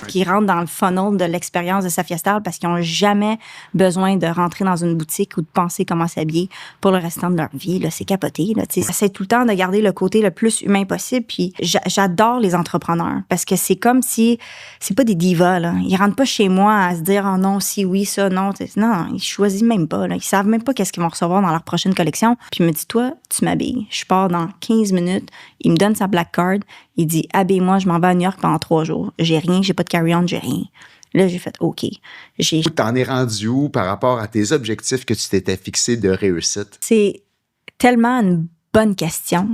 qui rentrent dans le funnel de l'expérience de Safia Style parce qu'ils n'ont jamais besoin de rentrer dans une boutique ou de penser comment s'habiller pour le restant de leur vie. Là, c'est capoté. Là, j'essaie tout le temps de garder le côté le plus humain possible. Puis j'adore les entrepreneurs parce que c'est comme si c'est pas des divas. Là. Ils rentrent pas chez moi à se dire « Oh non, si oui, ça, non. » Non, ils choisissent même pas. Là. Ils savent même pas qu'est-ce qu'ils vont recevoir dans leur prochaine collection. Puis il me dit « Toi, tu m'habilles. Je pars dans 15 minutes. » Il me donne sa black card. Il dit « Habille-moi, je m'en vais à New York pendant 3 jours. J'ai rien, j'ai pas de carry-on, j'ai rien. » Là, j'ai fait « OK. » T'en es rendu où par rapport à tes objectifs que tu t'étais fixés de réussite? C'est tellement une bonne question.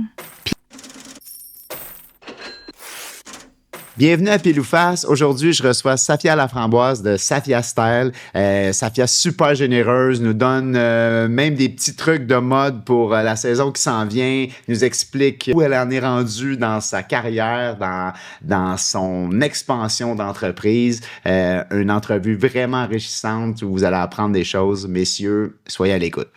Bienvenue à Pile ou Face. Aujourd'hui, je reçois Safia Laframboise de Safia Style. Safia, super généreuse, nous donne même des petits trucs de mode pour la saison qui s'en vient, nous explique où elle en est rendue dans sa carrière, dans son expansion d'entreprise. Une entrevue vraiment enrichissante où vous allez apprendre des choses. Messieurs, soyez à l'écoute.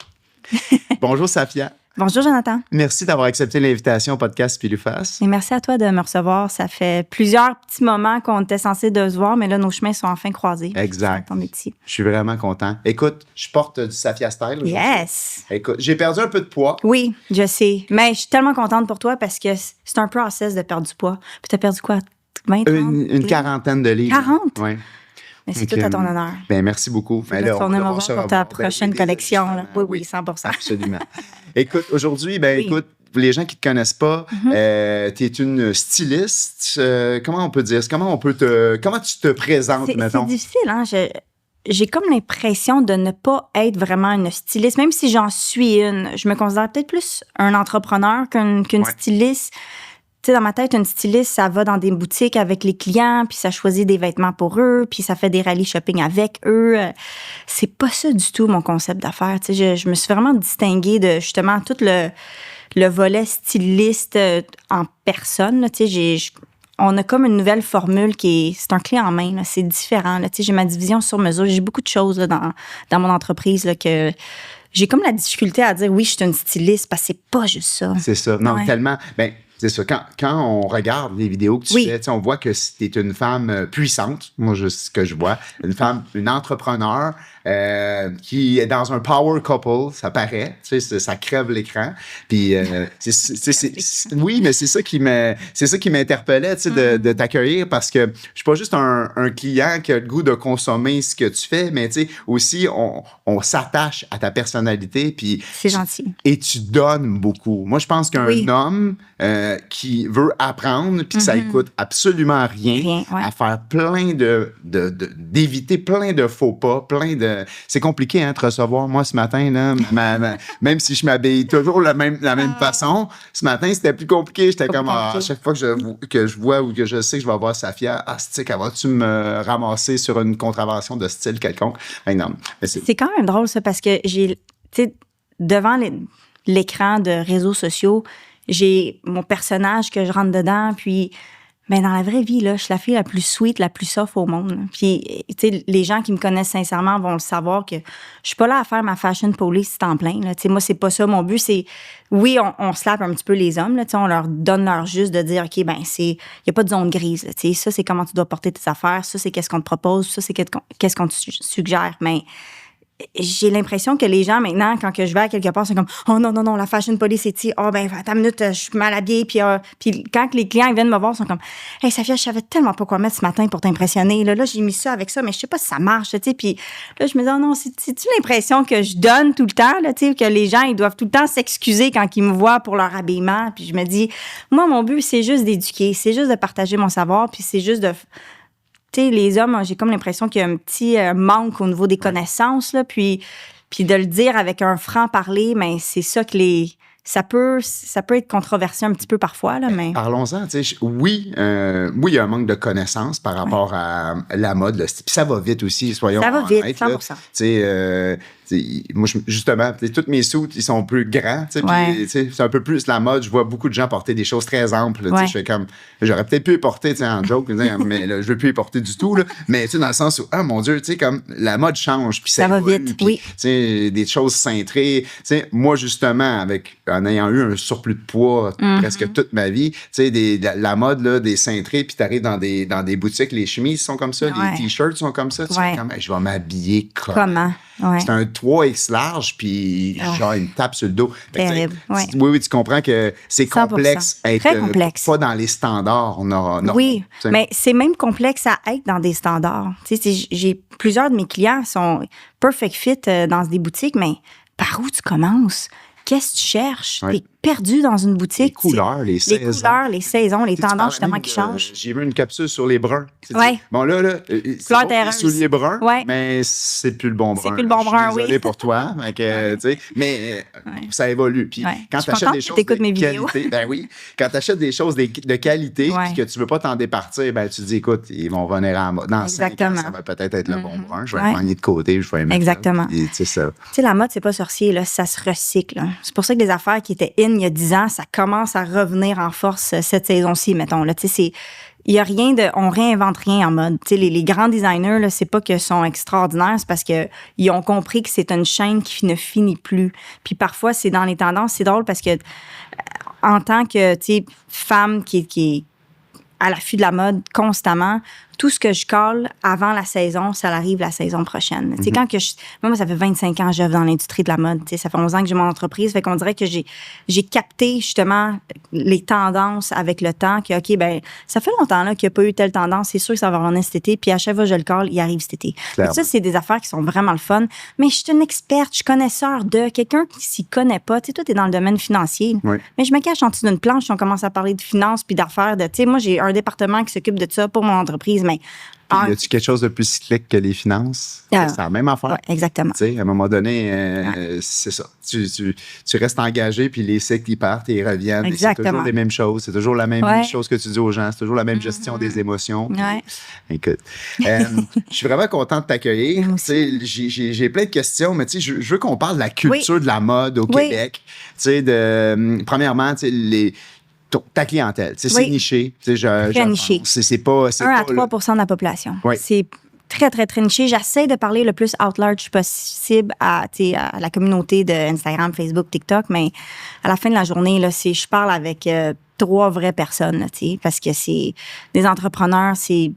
Bonjour Safia. Bonjour, Jonathan. Merci d'avoir accepté l'invitation au podcast Pile ou Face. Et merci à toi de me recevoir. Ça fait plusieurs petits moments qu'on était censés de se voir, mais là, nos chemins sont enfin croisés. Exact. Je suis vraiment content. Écoute, je porte du Safia Style aujourd'hui. Yes! Écoute, j'ai perdu un peu de poids. Oui, je sais. Mais je suis tellement contente pour toi parce que c'est un process de perdre du poids. Puis t'as perdu quoi? 20, 30? Une quarantaine de livres. 40? Oui. Mais c'est tout à ton honneur. Ben, merci beaucoup. Tu vas tourner mon pour ta prochaine collection. Là. Oui, 100%. Absolument. Écoute, aujourd'hui, écoute, pour les gens qui ne te connaissent pas, tu es une styliste. Comment on peut dire? Comment tu te présentes, mettons? C'est difficile, hein? J'ai comme l'impression de ne pas être vraiment une styliste, même si j'en suis une. Je me considère peut-être plus un entrepreneur qu'une styliste. Tu sais, dans ma tête, une styliste, ça va dans des boutiques avec les clients, puis ça choisit des vêtements pour eux, puis ça fait des rallyes shopping avec eux. C'est pas ça du tout, mon concept d'affaires. Tu sais, je me suis vraiment distinguée de, justement, tout le volet styliste en personne. Là, tu sais, on a comme une nouvelle formule c'est un clé en main. Là, c'est différent. Là, tu sais, j'ai ma division sur mesure. J'ai beaucoup de choses là, dans mon entreprise là, que j'ai comme la difficulté à dire oui, je suis une styliste, parce que c'est pas juste ça. C'est ça. Non, tellement... c'est ça. Quand on regarde les vidéos que tu fais, on voit que tu es une femme puissante. Moi, ce que je vois. Une entrepreneur qui est dans un power couple, ça paraît. Ça crève l'écran. Puis, oui, mais c'est ça qui m'interpellait, de t'accueillir parce que je suis pas juste un client qui a le goût de consommer ce que tu fais, mais aussi, on s'attache à ta personnalité. Puis, c'est gentil. Et tu donnes beaucoup. Moi, je pense qu'un homme qui veut apprendre puis que ça coûte absolument rien à faire plein d'éviter plein de faux pas, c'est compliqué de te recevoir. Moi, ce matin, là, même si je m'habille toujours la même façon, ce matin, c'était plus compliqué. J'étais comme, à chaque fois que je vois ou que je sais que je vais voir Safia, vas-tu me ramasser sur une contravention de style quelconque? Non. C'est quand même drôle, ça, parce que devant l'écran de réseaux sociaux, j'ai mon personnage que je rentre dedans, puis dans la vraie vie, là, je suis la fille la plus sweet, la plus soft au monde. Puis, les gens qui me connaissent sincèrement vont le savoir que je suis pas là à faire ma fashion police temps plein. Là. Moi, c'est pas ça. Mon but, c'est... Oui, on slappe un petit peu les hommes. Là, on leur donne leur juste de dire, OK, il n'y a pas de zone grise. Là, ça, c'est comment tu dois porter tes affaires. Ça, c'est qu'est-ce qu'on te propose. Ça, c'est qu'est-ce qu'on te suggère. Mais... j'ai l'impression que les gens, maintenant, quand que je vais à quelque part, c'est comme « Oh non, la fashion police, c'est « Oh, attends une minute, je suis mal habillée. » Puis quand les clients ils viennent me voir, ils sont comme « Hey, Safia, je savais tellement pas quoi mettre ce matin pour t'impressionner. Là, j'ai mis ça avec ça, mais je sais pas si ça marche. » Puis là, je me dis « Oh non, c'est-tu l'impression que je donne tout le temps? Là, que les gens, ils doivent tout le temps s'excuser quand ils me voient pour leur habillement. » Puis je me dis « Moi, mon but, c'est juste d'éduquer. C'est juste de partager mon savoir. Puis c'est juste de... » Tu sais, les hommes, j'ai comme l'impression qu'il y a un petit manque au niveau des connaissances, là, puis de le dire avec un franc-parler, mais c'est ça que ça peut être controversé un petit peu parfois, là, mais... Parlons-en, tu sais, oui, il y a un manque de connaissances par rapport à la mode, puis ça va vite aussi, soyons honnêtes. Ça va vite, 100%. Tu sais, moi, justement, tous mes suits, ils sont plus grands. Puis, c'est un peu plus la mode. Je vois beaucoup de gens porter des choses très amples. Je fais comme, j'aurais peut-être pu les porter en joke, mais là, je veux plus les porter du tout. Là. Mais dans le sens où, ah mon Dieu, comme la mode change. Puis ça va vite, puis, des choses cintrées. Moi, justement, en ayant eu un surplus de poids presque toute ma vie, la mode là, des cintrés, puis tu arrives dans des boutiques, les chemises sont comme ça, les t-shirts sont comme ça. Tu fais comme, je vais m'habiller comment? C'est un 3X large, puis genre, il me tape sur le dos. Terrible, oui, tu comprends que c'est complexe à être très complexe. Pas dans les standards. Oui, mais c'est même complexe à être dans des standards. J'ai plusieurs de mes clients sont perfect fit dans des boutiques, mais par où tu commences? Qu'est-ce que tu cherches? T'es perdu dans une boutique. Les couleurs, les saisons, les tendances justement qui changent. J'ai vu une capsule sur les bruns. Bon, c'est les souliers bruns, mais c'est plus le bon brun. C'est plus le bon brun, désolé pour toi. Mais ça évolue. Puis quand tu achètes des choses de qualité, quand tu achètes des choses de qualité et que tu ne veux pas t'en départir, tu te dis, écoute, ils vont venir en mode. Dans 5 ans, ça va peut-être être le bon brun. Je vais le prendre de côté, je vais aimer. Exactement. C'est ça. Tu sais, la mode, c'est pas sorcier, là, ça se recycle. Là. C'est pour ça que les affaires qui étaient in il y a 10 ans, ça commence à revenir en force cette saison-ci, mettons. Là, il y a rien de, on réinvente rien en mode. Les grands designers, là, c'est pas qu'ils sont extraordinaires, c'est parce que ils ont compris que c'est une chaîne qui ne finit plus. Puis parfois, c'est dans les tendances, c'est drôle parce que en tant que femme qui est à l'affût de la mode constamment, tout ce que je colle avant la saison, ça arrive la saison prochaine. Mm-hmm. Quand que moi, ça fait 25 ans que j'œuvre dans l'industrie de la mode. Ça fait 11 ans que j'ai mon entreprise. Fait qu'on dirait que j'ai capté justement les tendances avec le temps. Que, OK, ça fait longtemps là, qu'il n'y a pas eu telle tendance. C'est sûr que ça va revenir cet été. Puis à chaque fois que je le colle, il arrive cet été. Ça, c'est des affaires qui sont vraiment le fun. Mais je suis une experte, je suis connaisseur de quelqu'un qui s'y connaît pas. Toi, tu es dans le domaine financier. Oui. Mais je me cache en dessous d'une planche si on commence à parler de finances puis d'affaires. Moi, j'ai un département qui s'occupe de ça pour mon entreprise. Mais y a-tu quelque chose de plus cyclique que les finances? C'est la même affaire. Oui, exactement. À un moment donné, c'est ça. Tu restes engagé, puis les cycles, ils partent et ils reviennent. Exactement. C'est toujours les mêmes choses. C'est toujours la même chose que tu dis aux gens. C'est toujours la même gestion des émotions. Puis, écoute, je suis vraiment content de t'accueillir. J'ai plein de questions, mais je veux qu'on parle de la culture de la mode au Québec. Premièrement, ta clientèle, c'est niché. Très niché. C'est pas 1 à 3 % de la population. Oui. C'est très, très, très niché. J'essaie de parler le plus out large possible à la communauté de Instagram, Facebook, TikTok, mais à la fin de la journée, là, je parle avec 3 vraies personnes, là, parce que c'est des entrepreneurs, c'est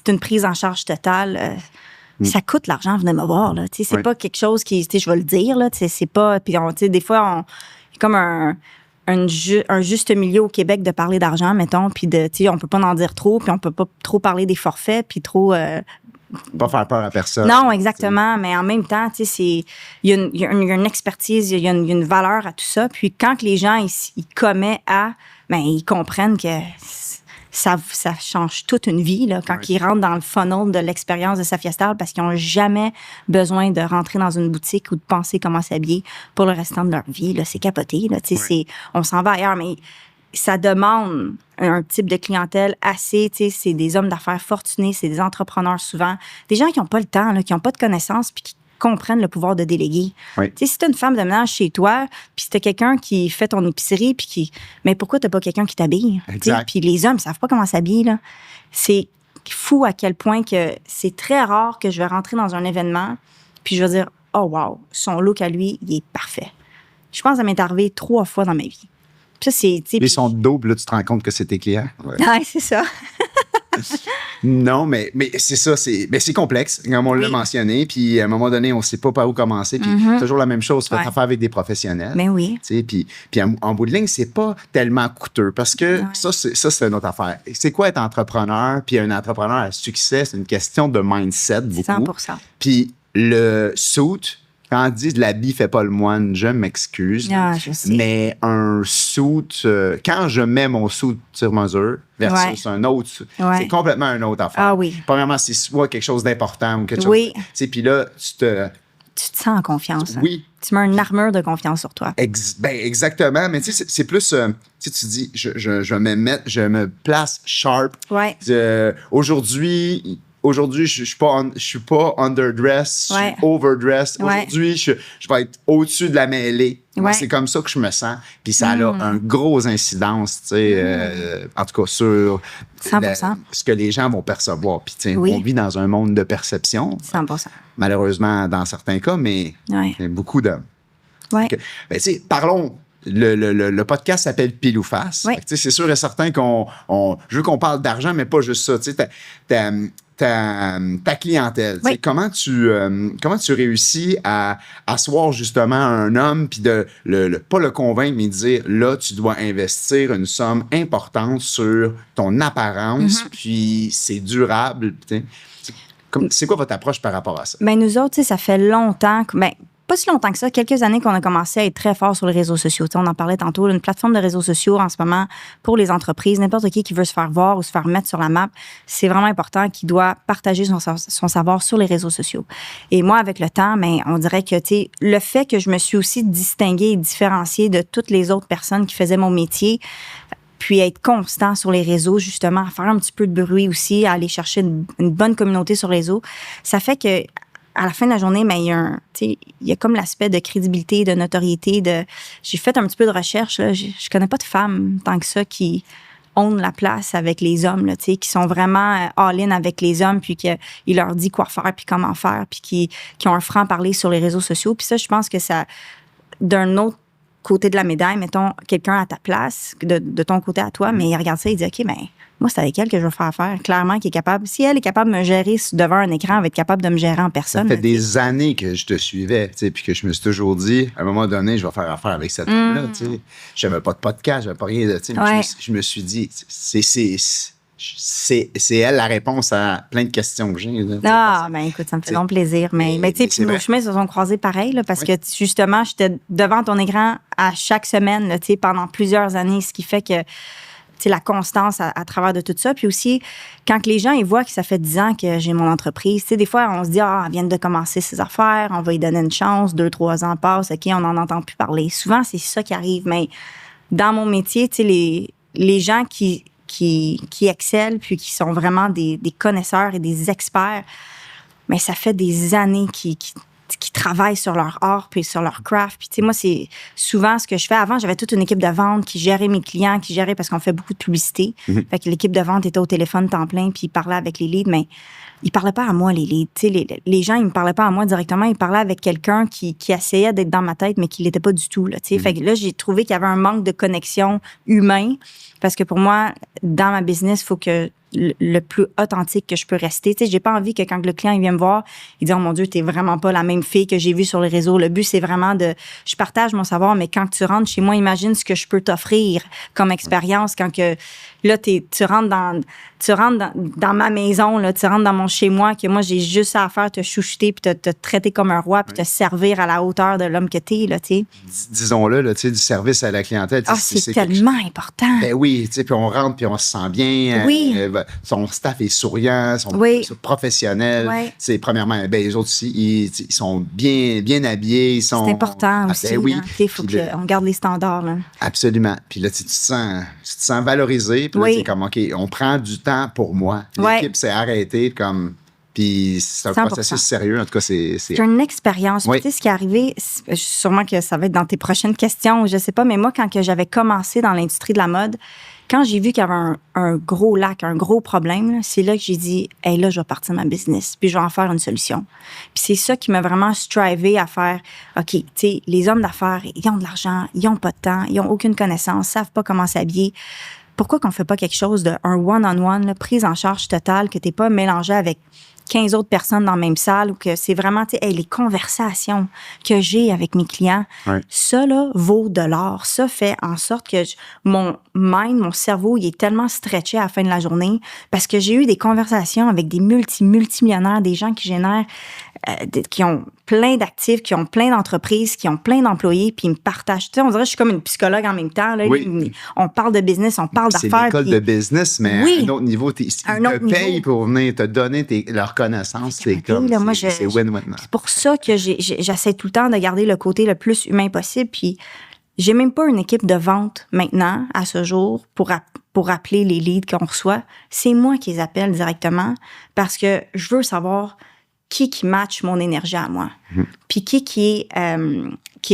une prise en charge totale. Ça coûte l'argent, venez me voir. Là, c'est pas quelque chose qui, je vais le dire, là, c'est pas... Puis des fois, comme un juste milieu au Québec de parler d'argent, mettons, puis on peut pas en dire trop, puis on peut pas trop parler des forfaits, puis trop... pas faire peur à personne. Non, exactement, mais en même temps, il y a une expertise, il y a une valeur à tout ça, puis quand que les gens, ils commettent ils comprennent que... Ça change toute une vie là, quand ils rentrent dans le funnel de l'expérience de Safia Style parce qu'ils n'ont jamais besoin de rentrer dans une boutique ou de penser comment s'habiller pour le restant de leur vie. Là. C'est capoté. Là, on s'en va ailleurs, mais ça demande un type de clientèle assez... C'est des hommes d'affaires fortunés, c'est des entrepreneurs souvent, des gens qui n'ont pas le temps, là, qui n'ont pas de connaissances puis qui comprennent le pouvoir de déléguer. Oui. Si tu as une femme de ménage chez toi, puis si tu as quelqu'un qui fait ton épicerie, puis mais pourquoi tu n'as pas quelqu'un qui t'habille? Puis les hommes ne savent pas comment s'habiller. Là. C'est fou à quel point que c'est très rare que je vais rentrer dans un événement, puis je vais dire, oh wow, son look à lui, il est parfait. Je pense que ça m'est arrivé 3 fois dans ma vie. Puis ça, c'est... Ils sont doubles, là, tu te rends compte que c'est tes clients. Ouais, c'est ça. Non, mais c'est ça, c'est complexe, comme on l'a mentionné, puis à un moment donné, on ne sait pas par où commencer, puis toujours la même chose, faire affaire avec des professionnels. Mais oui. Puis en bout de ligne, c'est pas tellement coûteux, parce que ça, c'est une autre affaire. C'est quoi être entrepreneur, puis un entrepreneur à succès, c'est une question de mindset, beaucoup. 100%. Puis le suit, quand on dit l'habit fait pas le moine, je m'excuse. Je sais. Mais un suit, quand je mets mon suit sur mesure versus un autre, c'est complètement une autre affaire. Ah oui. Premièrement, c'est soit quelque chose d'important ou quelque chose. Puis là, tu te sens en confiance. Oui. Hein? Tu mets une armure de confiance sur toi. Exactement. Mais tu sais, c'est plus. Tu dis, je me place sharp. Ouais. Aujourd'hui, aujourd'hui, je suis pas underdressed, je suis overdressed. Ouais. Aujourd'hui, je vais être au-dessus de la mêlée. Moi, c'est comme ça que je me sens. Puis ça a un gros incidence, tu sais, en tout cas, sur 100%. ce que les gens vont percevoir. Puis, tu sais, on vit dans un monde de perception. 100%. Malheureusement, dans certains cas, mais il y a beaucoup de... Ouais. Ben, tu sais, parlons... Le podcast s'appelle Pile ou Face. Oui. C'est sûr et certain je veux qu'on parle d'argent, mais pas juste ça. Ta clientèle. Oui. Comment tu réussis à asseoir justement un homme puis pas le convaincre, mais dire là, tu dois investir une somme importante sur ton apparence, puis c'est durable. C'est quoi votre approche par rapport à ça? Ben, nous autres, ça fait longtemps que. Ben, pas si longtemps que ça, quelques années qu'on a commencé à être très fort sur les réseaux sociaux. On en parlait tantôt, une plateforme de réseaux sociaux en ce moment pour les entreprises, n'importe qui veut se faire voir ou se faire mettre sur la map, c'est vraiment important qu'il doit partager son savoir sur les réseaux sociaux. Et moi, avec le temps, on dirait que le fait que je me suis aussi distinguée et différenciée de toutes les autres personnes qui faisaient mon métier, puis être constant sur les réseaux, justement, faire un petit peu de bruit aussi, aller chercher une bonne communauté sur les réseaux, ça fait que à la fin de la journée, il y a comme l'aspect de crédibilité, de notoriété. J'ai fait un petit peu de recherche. Là. Je connais pas de femmes tant que ça qui own la place avec les hommes, là, qui sont vraiment all-in avec les hommes, puis qu'il leur dit quoi faire, puis comment faire, puis qui ont un franc-parler sur les réseaux sociaux. Puis ça, je pense que ça, d'un autre côté de la médaille, mettons, quelqu'un à ta place, de ton côté à toi, mais il regarde ça et il dit, OK, moi, c'est avec elle que je veux faire affaire. Clairement, qui est capable. Si elle est capable de me gérer devant un écran, elle va être capable de me gérer en personne. Ça fait des années que je te suivais, puis que je me suis toujours dit, à un moment donné, je vais faire affaire avec cette femme-là. Je n'avais pas de podcast, je n'avais pas rien de. Je me suis dit, c'est elle la réponse à plein de questions que j'ai. Écoute, ça me fait donc plaisir. Mais tu sais, nos chemins se sont croisés pareil, là, parce que justement, j'étais devant ton écran à chaque semaine, là, pendant plusieurs années, ce qui fait que la constance à travers de tout ça. Puis aussi, quand les gens ils voient que ça fait 10 ans que j'ai mon entreprise, des fois, on se dit, elle vient de commencer ses affaires, on va lui donner une chance, 2-3 ans passent, OK, on n'en entend plus parler. Souvent, c'est ça qui arrive. Mais dans mon métier, les gens qui excellent, puis qui sont vraiment des connaisseurs et des experts, mais ça fait des années qu'ils travaillent sur leur art puis sur leur craft. Puis, moi, c'est souvent ce que je fais. Avant, j'avais toute une équipe de vente qui gérait mes clients, parce qu'on fait beaucoup de publicité. Fait que l'équipe de vente était au téléphone temps plein, puis ils parlaient avec les leads, mais ils parlaient pas à moi, les leads. Les gens, ils me parlaient pas à moi directement. Ils parlaient avec quelqu'un qui essayait d'être dans ma tête, mais qui l'était pas du tout, là, Fait que là, j'ai trouvé qu'il y avait un manque de connexion humain, parce que pour moi, dans ma business, il faut que le plus authentique que je peux rester. J'ai pas envie que quand le client il vient me voir, il dit « Oh mon Dieu, t'es vraiment pas la même fille que j'ai vue sur les réseaux. » Le but, c'est vraiment je partage mon savoir, mais quand tu rentres chez moi, imagine ce que je peux t'offrir comme expérience quand que là, tu rentres dans ma maison, là, tu rentres dans mon chez-moi, que moi, j'ai juste à faire te chouchouter puis te traiter comme un roi puis te servir à la hauteur de l'homme que t'es, là, tu sais. Disons-le, là, du service à la clientèle. C'est tellement important. Ben oui, puis on rentre puis on se sent bien. Oui. Son staff est souriant, sont professionnels. Oui. Premièrement, les autres aussi, ils sont bien habillés. C'est important aussi. Ben oui. Il faut qu'on garde les standards. Là. Absolument. Puis là, tu te sens valorisé. Puis là, c'est comme, OK, on prend du temps pour moi. L'équipe s'est arrêtée comme... Puis c'est un 100%. Processus sérieux. En tout cas, c'est une expérience. Oui. Tu sais, ce qui est arrivé, sûrement que ça va être dans tes prochaines questions, je sais pas, mais moi, quand j'avais commencé dans l'industrie de la mode, quand j'ai vu qu'il y avait un gros lac, un gros problème, c'est là que j'ai dit, hey, là, je vais partir ma business, puis je vais en faire une solution. Puis c'est ça qui m'a vraiment strivé à faire, OK, tu sais, les hommes d'affaires, ils ont de l'argent, ils ont pas de temps, ils ont aucune connaissance, savent pas comment s'habiller. Pourquoi qu'on fait pas quelque chose d'un one-on-one, là, prise en charge totale, que t'es pas mélangé avec 15 autres personnes dans la même salle, ou que c'est vraiment, tu sais, les conversations que j'ai avec mes clients, ça, là, vaut de l'or. Ça fait en sorte que mon mind, mon cerveau, il est tellement stretché à la fin de la journée parce que j'ai eu des conversations avec des multimillionnaires, des gens qui génèrent, qui ont plein d'actifs, qui ont plein d'entreprises, qui ont plein d'employés, puis ils me partagent. Tu sais, on dirait que je suis comme une psychologue en même temps. Là. Oui. On parle de business, on parle d'affaires. C'est l'école de business, mais à un autre niveau. Ils te payent pour venir te donner leur connaissance. C'est win-win. C'est pour ça que j'essaie tout le temps de garder le côté le plus humain possible. Puis j'ai même pas une équipe de vente maintenant, à ce jour, pour pour appeler les leads qu'on reçoit, c'est moi qui les appelle directement parce que je veux savoir qui match mon énergie à moi. Puis qui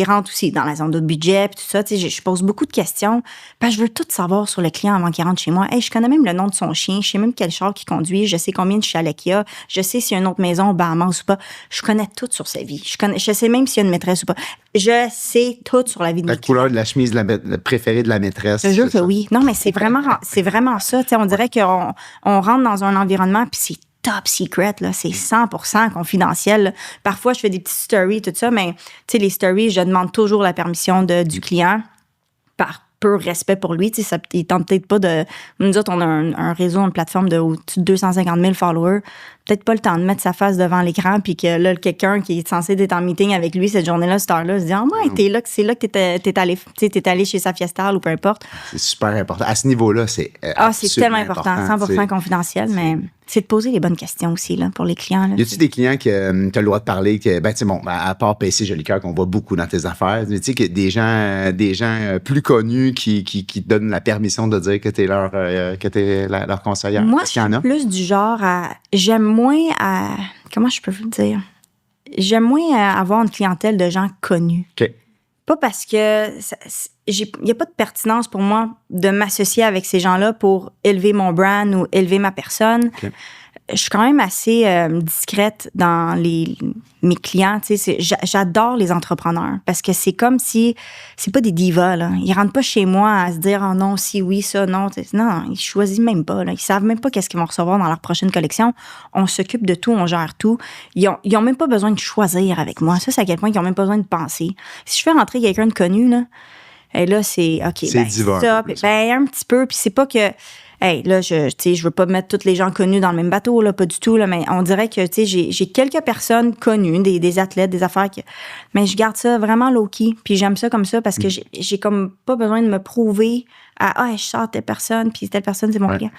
rentre aussi dans la zone de budget, puis tout ça. Tu sais, je pose beaucoup de questions parce que je veux tout savoir sur le client avant qu'il rentre chez moi. Hey, je connais même le nom de son chien, je sais même quel char qu'il conduit, je sais combien de chalets qu'il y a, je sais s'il y a une autre maison au Bahamas ou pas. Je connais tout sur sa vie. Je sais même s'il y a une maîtresse ou pas. Je sais tout sur la vie de La mes clients. couleur de la chemise préférée de la maîtresse. Je jure que oui. Non, mais c'est vraiment ça. Tu sais, on dirait qu'on rentre dans un environnement puis c'est top secret, là. C'est 100% confidentiel, là. Parfois, je fais des petites stories, tout ça, mais, tu sais, les stories, je demande toujours la permission du client par peu respect pour lui. Tu sais, il tente peut-être pas de... Nous autres, on a un réseau, une plateforme de au-dessus de 250 000 followers. Peut-être pas le temps de mettre sa face devant l'écran puis que là, quelqu'un qui est censé être en meeting avec lui cette journée-là, cette heure-là, se dit « Ah ouais, c'est là que t'es allé chez sa Fiesta ou peu importe. » C'est super important. À ce niveau-là, c'est c'est tellement important. 100% confidentiel, mais c'est de poser les bonnes questions aussi là, pour les clients. Là. Y a-tu des clients que tu as le droit de parler, que, ben, tu sais, bon, à part PC Jolicoeur, qu'on voit beaucoup dans tes affaires, tu sais, que des gens plus connus qui te donnent la permission de dire que tu es leur conseillère? Moi, je suis plus du genre à... J'aime moins à... Comment je peux vous le dire? J'aime moins avoir une clientèle de gens connus. OK. Pas parce que... Il n'y a pas de pertinence pour moi de m'associer avec ces gens-là pour élever mon brand ou élever ma personne. Okay. Je suis quand même assez discrète dans mes clients. Tu sais, j'adore les entrepreneurs parce que c'est comme si... C'est pas des divas, là. Ils rentrent pas chez moi à se dire « Oh non, si, oui, ça, non. » Non, ils choisissent même pas, là. Ils savent même pas qu'est-ce qu'ils vont recevoir dans leur prochaine collection. On s'occupe de tout, on gère tout. Ils ont même pas besoin de choisir avec moi. Ça, c'est à quel point ils ont même pas besoin de penser. Si je fais rentrer quelqu'un de connu, là, et là, c'est... OK, c'est divin. Ça, un petit peu. Puis c'est pas que... Hey, là, je veux pas mettre tous les gens connus dans le même bateau, là, pas du tout, là, mais on dirait que, tu sais, j'ai quelques personnes connues, des athlètes, des affaires, mais je garde ça vraiment low-key, puis j'aime ça comme ça parce que j'ai comme pas besoin de me prouver je sors telle personne, puis telle personne, c'est mon client.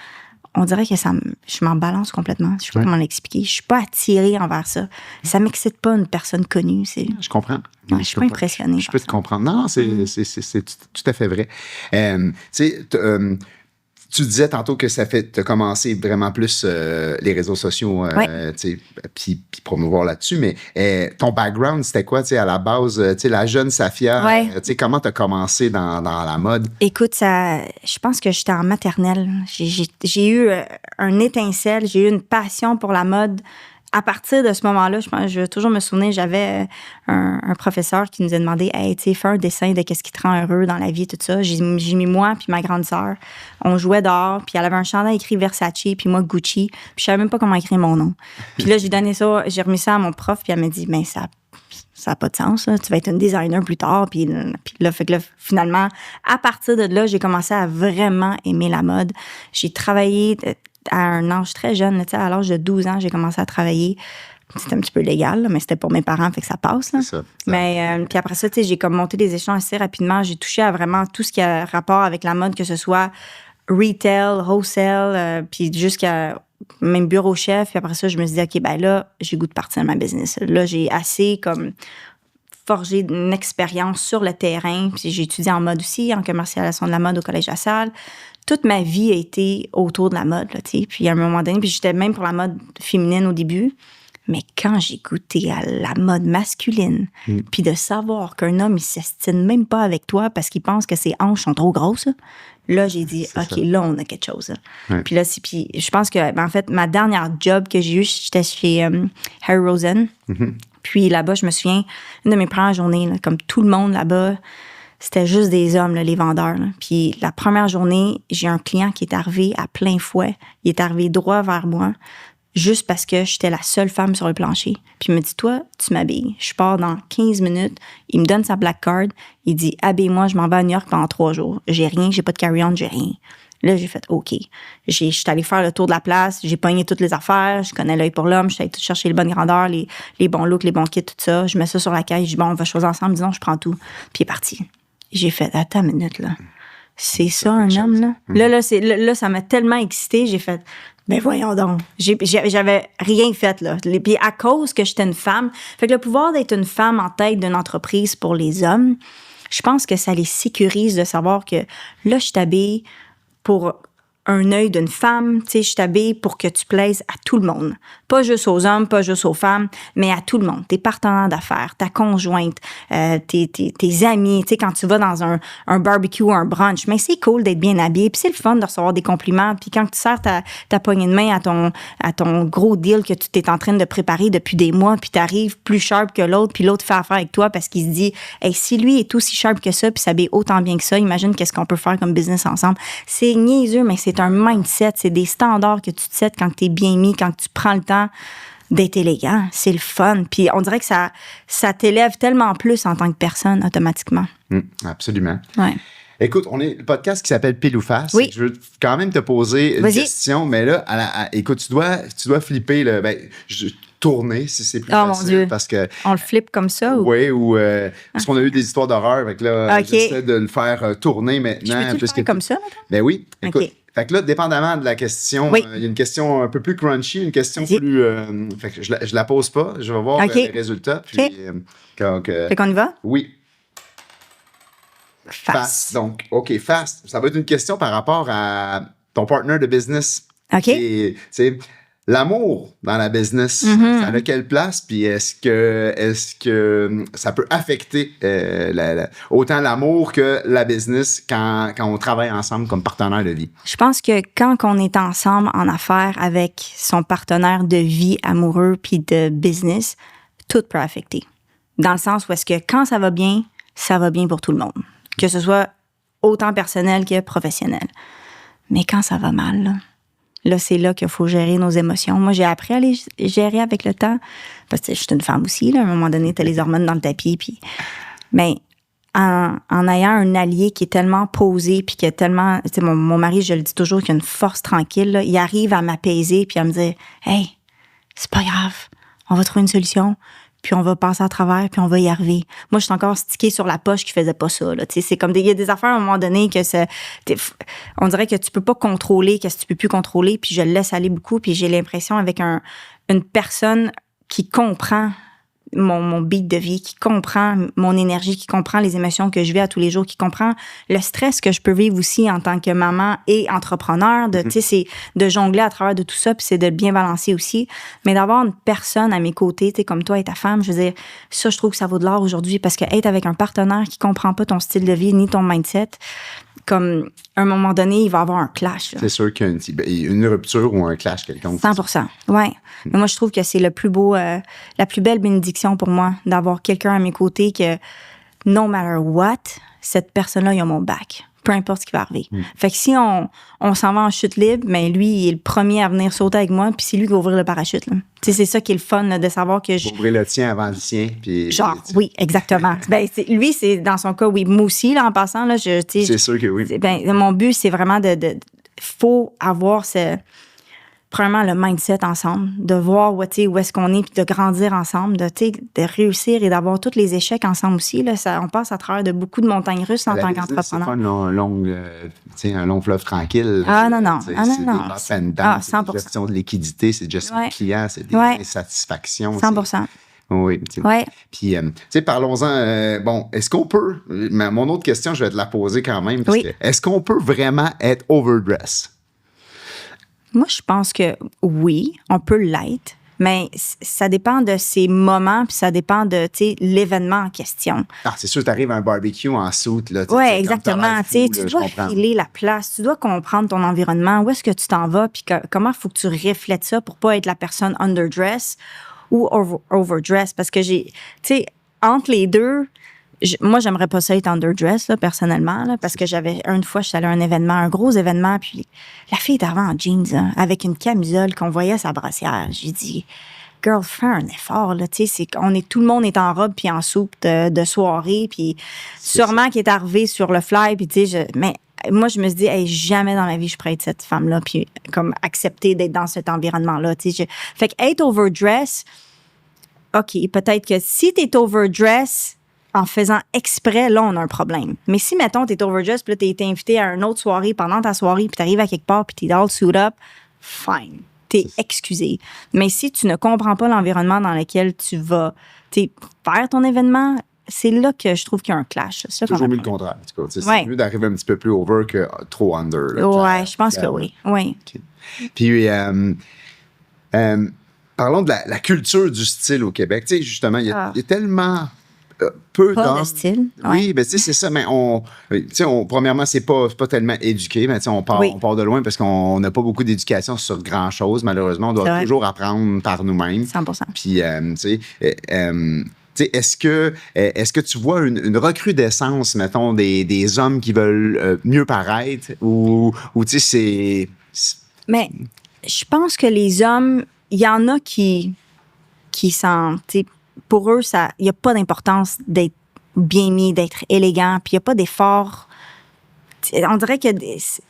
On dirait que je m'en balance complètement. Je sais pas comment l'expliquer. Je suis pas attirée envers ça. Ça m'excite pas une personne connue. Je comprends. Je suis pas impressionnée. Je peux te comprendre. Non, c'est tout à fait vrai. Tu sais, tu disais tantôt que ça fait t'as commencé vraiment plus les réseaux sociaux, puis promouvoir là-dessus, mais ton background, c'était quoi, tu sais, à la base, tu sais, la jeune Safia, tu sais, comment t'as commencé dans la mode? Écoute, je pense que j'étais en maternelle. J'ai eu un étincelle, j'ai eu une passion pour la mode. À partir de ce moment-là, je vais toujours me souvenir, j'avais un professeur qui nous a demandé « Hey, tu sais, fais un dessin de qu'est-ce qui te rend heureux dans la vie, tout ça. » J'ai mis moi puis ma grande sœur. On jouait dehors, puis elle avait un chandail écrit Versace, puis moi Gucci, puis je savais même pas comment écrire mon nom. Puis là, j'ai remis ça à mon prof, puis elle m'a dit « Mais ça n'a pas de sens, là. Tu vas être une designer plus tard. » Puis là, finalement, à partir de là, j'ai commencé à vraiment aimer la mode. J'ai travaillé à un âge très jeune, à l'âge de 12 ans, j'ai commencé à travailler. C'était un petit peu légal, là, mais c'était pour mes parents, fait que ça passe. Là. C'est ça. Mais puis après ça, j'ai comme monté des échelons assez rapidement. J'ai touché à vraiment tout ce qui a rapport avec la mode, que ce soit retail, wholesale, puis jusqu'à même bureau chef. Puis après ça, je me suis dit, OK, ben là, j'ai goût de partir de ma business. Là, j'ai assez comme forgé une expérience sur le terrain. Puis j'ai étudié en mode aussi, en commercialisation de la mode au Collège La Salle. Toute ma vie a été autour de la mode, là, tu sais. Puis à un moment donné, puis j'étais même pour la mode féminine au début. Mais quand j'ai goûté à la mode masculine, puis de savoir qu'un homme, il s'estime même pas avec toi parce qu'il pense que ses hanches sont trop grosses, là, j'ai dit, OK, là, on a quelque chose. Ouais. Puis là, puis je pense que, en fait, ma dernière job que j'ai eue, j'étais chez Harry Rosen. Mm-hmm. Puis là-bas, je me souviens, une de mes premières journées, là, comme tout le monde là-bas, c'était juste des hommes, là, les vendeurs. Là. Puis la première journée, j'ai un client qui est arrivé à plein fouet. Il est arrivé droit vers moi, juste parce que j'étais la seule femme sur le plancher. Puis il me dit, toi, tu m'habilles. Je pars dans 15 minutes. Il me donne sa black card. Il dit, habille-moi, je m'en vais à New York pendant 3 jours. J'ai rien, j'ai pas de carry-on, j'ai rien. Là, j'ai fait OK. Je suis allée faire le tour de la place. J'ai pogné toutes les affaires. Je connais l'œil pour l'homme. Je suis allée tout chercher les bonnes grandeurs, les bons looks, les bons kits, tout ça. Je mets ça sur la caisse. Je dis, bon, on va choisir ensemble. Disons, je prends tout. Puis il est parti. J'ai fait, attends une minute, là. C'est ça, un homme, là? Là, ça m'a tellement excitée. J'ai fait, ben voyons donc. J'avais rien fait, là. Puis à cause que j'étais une femme. Fait que le pouvoir d'être une femme en tête d'une entreprise pour les hommes, je pense que ça les sécurise de savoir que là, je t'habille pour un œil d'une femme, tu sais, je t'habille pour que tu plaises à tout le monde. Pas juste aux hommes, pas juste aux femmes, mais à tout le monde. Tes partenaires d'affaires, ta conjointe, tes amis, tu sais, quand tu vas dans un barbecue ou un brunch, mais c'est cool d'être bien habillé, puis c'est le fun de recevoir des compliments, puis quand tu sers ta poignée de main à ton gros deal que tu t'es en train de préparer depuis des mois, puis t'arrives plus sharp que l'autre, puis l'autre fait affaire avec toi parce qu'il se dit, hey, si lui est aussi sharp que ça, puis s'habille autant bien que ça, imagine qu'est-ce qu'on peut faire comme business ensemble. C'est niaiseux, mais c'est un mindset, c'est des standards que tu te sets quand tu es bien mis, quand tu prends le temps d'être élégant. C'est le fun. Puis on dirait que ça t'élève tellement plus en tant que personne automatiquement. Absolument. Ouais. Écoute, on est le podcast qui s'appelle Pile ou Face. Oui. Je veux quand même te poser une question, mais là, écoute, tu dois flipper tourner si c'est plus facile. Mon Dieu. Parce que on le flippe comme ça? Oui, parce qu'on a eu des histoires d'horreur. Avec là, j'essaie de le faire tourner maintenant. Je peux-tu le faire comme ça, maintenant? Ben oui. Écoute, OK. fait que là, dépendamment de la question, Oui. il y a une question un peu plus crunchy, une question plus... fait que je la pose pas. Je vais voir les résultats. Puis, fait qu'on y va? Oui. Face. Donc, OK, face. Ça va être une question par rapport à ton partner de business. OK. Et, tu sais, l'amour dans la business, ça a quelle place? Puis est-ce que ça peut affecter autant l'amour que la business quand on travaille ensemble comme partenaire de vie? Je pense que quand on est ensemble en affaires avec son partenaire de vie amoureux puis de business, tout peut affecter. Dans le sens où est-ce que quand ça va bien pour tout le monde. Que ce soit autant personnel que professionnel. Mais quand ça va mal, là c'est là qu'il faut gérer nos émotions. Moi, j'ai appris à les gérer avec le temps. Parce que je suis une femme aussi, là. À un moment donné, t'as les hormones dans le tapis. Puis, mais en ayant un allié qui est tellement posé, puis qui est tellement... Tu sais, mon mari, je le dis toujours, qu'il a une force tranquille. Là, il arrive à m'apaiser, puis à me dire, « Hey, c'est pas grave. On va trouver une solution. » Puis on va passer à travers, puis on va y arriver. Moi, je suis encore stickée sur la poche qui faisait pas ça. Là. C'est comme il y a des affaires à un moment donné que on dirait que tu peux pas contrôler, qu'est-ce que tu peux plus contrôler, puis je le laisse aller beaucoup, puis j'ai l'impression avec une personne qui comprend mon beat de vie, qui comprend mon énergie, qui comprend les émotions que je vis à tous les jours, qui comprend le stress que je peux vivre aussi en tant que maman et entrepreneur, tu sais, c'est de jongler à travers de tout ça, puis c'est de bien balancer aussi, mais d'avoir une personne à mes côtés, tu sais, comme toi et ta femme, je veux dire, ça, je trouve que ça vaut de l'or aujourd'hui, parce que être avec un partenaire qui comprend pas ton style de vie ni ton mindset, comme, à un moment donné, il va y avoir un clash. Là. C'est sûr qu'il y a une rupture ou un clash quelconque. 100%, ouais. Mais moi, je trouve que c'est le plus beau, la plus belle bénédiction pour moi, d'avoir quelqu'un à mes côtés que, no matter what, cette personne-là, il a mon back. Peu importe ce qui va arriver. Fait que si on s'en va en chute libre, mais lui, il est le premier à venir sauter avec moi, puis c'est lui qui va ouvrir le parachute. Tu sais, c'est ça qui est le fun, là, de savoir que ouvrir le tien avant le sien. Puis, oui, exactement. Ben, lui, c'est dans son cas, oui. Moi aussi, là, en passant, là, c'est sûr que oui. Ben, mon but, c'est vraiment faut avoir premièrement, le mindset ensemble, de voir où est-ce qu'on est, puis de grandir ensemble, de réussir et d'avoir tous les échecs ensemble aussi. Là, on passe à travers de beaucoup de montagnes russes en tant qu'entrepreneur. C'est pas un long fleuve tranquille. Non. C'est des ups and downs, c'est de gestion de liquidité, c'est de gestion de clients, c'est des insatisfactions. 100%. Oui. Puis, tu sais, parlons-en. Bon, est-ce qu'on peut... Mon autre question, je vais te la poser quand même. Est-ce qu'on peut vraiment être overdress? Moi, je pense que oui, on peut l'être, mais ça dépend de ces moments, puis ça dépend de l'événement en question. Ah, c'est sûr, tu arrives à un barbecue en soute. Oui, exactement. Tu dois filer la place, tu dois comprendre ton environnement, où est-ce que tu t'en vas, puis comment il faut que tu reflètes ça pour pas être la personne underdress ou overdress. Parce que entre les deux... Moi, j'aimerais pas ça être underdress, là, personnellement, là, parce que une fois, je suis allée à un événement, un gros événement, puis la fille est arrivée en jeans, hein, avec une camisole qu'on voyait sa brassière. J'ai dit, girl, fais un effort, là, tu sais, tout le monde est en robe puis en soupe de soirée, puis sûrement qu'il est arrivé sur le fly, puis tu sais, mais moi, je me suis dit, hey, jamais dans ma vie, je pourrais être cette femme-là, puis comme accepter d'être dans cet environnement-là, tu sais. Fait que être overdress, OK, peut-être que si t'es overdress, en faisant exprès, là, on a un problème. Mais si, mettons, t'es overdressed, puis là, t'es été invité à une autre soirée pendant ta soirée, puis t'arrives à quelque part, puis t'es all suit up, fine. T'es excusé. Mais si tu ne comprends pas l'environnement dans lequel tu vas faire ton événement, c'est là que je trouve qu'il y a un clash. C'est toujours mieux le contraire. En tout cas, c'est Ouais. mieux d'arriver un petit peu plus over que trop under. Là, Ouais, je pense que oui. Oui. Okay. Puis, parlons de la culture du style au Québec. Tu sais, justement, il y a tellement peu Pas d'hommes. de style. Oui, ben, tu sais, c'est ça. Mais premièrement, c'est pas tellement éduqué. Mais tu sais, on part de loin parce qu'on n'a pas beaucoup d'éducation sur grand-chose. Malheureusement, on doit toujours apprendre par nous-mêmes. 100%. Puis, tu sais, est-ce que tu vois une recrudescence, mettons, des hommes qui veulent mieux paraître ou tu sais, Mais je pense que les hommes, il y en a qui s'en... Pour eux, il n'y a pas d'importance d'être bien mis, d'être élégant, puis il n'y a pas d'effort. On dirait que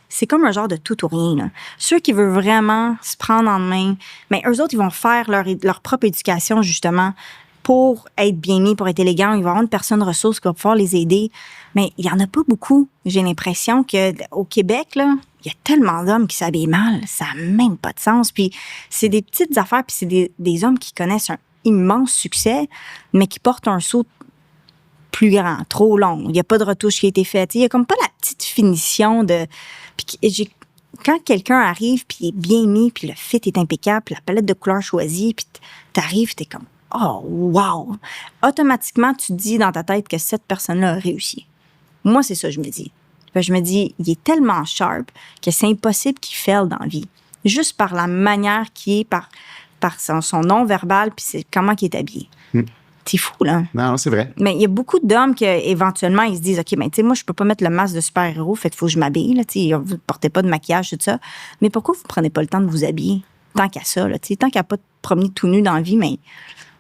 c'est comme un genre de tout ou rien. Là. Ceux qui veulent vraiment se prendre en main, mais eux autres, ils vont faire leur propre éducation, justement, pour être bien mis, pour être élégant. Ils vont avoir une personne ressource qui va pouvoir les aider. Mais il n'y en a pas beaucoup. J'ai l'impression qu'au Québec, là, il y a tellement d'hommes qui s'habillent mal. Ça n'a même pas de sens. Puis c'est des petites affaires, puis c'est des hommes qui connaissent un immense succès, mais qui portent un saut plus grand, trop long. Il n'y a pas de retouche qui a été faite. Il n'y a comme pas la petite finition de... Puis quand quelqu'un arrive, puis il est bien mis, puis le fit est impeccable, puis la palette de couleurs choisie, puis t'arrives, t'es comme « Oh, wow! » Automatiquement, tu te dis dans ta tête que cette personne-là a réussi. Moi, c'est ça que je me dis. Je me dis, il est tellement sharp que c'est impossible qu'il faille dans la vie. Juste par la manière qu'il est, par son non-verbal, puis c'est comment il est habillé. C'est fou, là. Non, c'est vrai. Mais il y a beaucoup d'hommes qui, éventuellement, ils se disent, OK, ben, tu sais, moi, je peux pas mettre le masque de super-héros, fait qu'il faut que je m'habille, là, tu sais, vous ne portez pas de maquillage, tout ça. Mais pourquoi vous prenez pas le temps de vous habiller? Tant qu'à ça, là, tu sais, tant qu'à pas te promener tout nu dans la vie, mais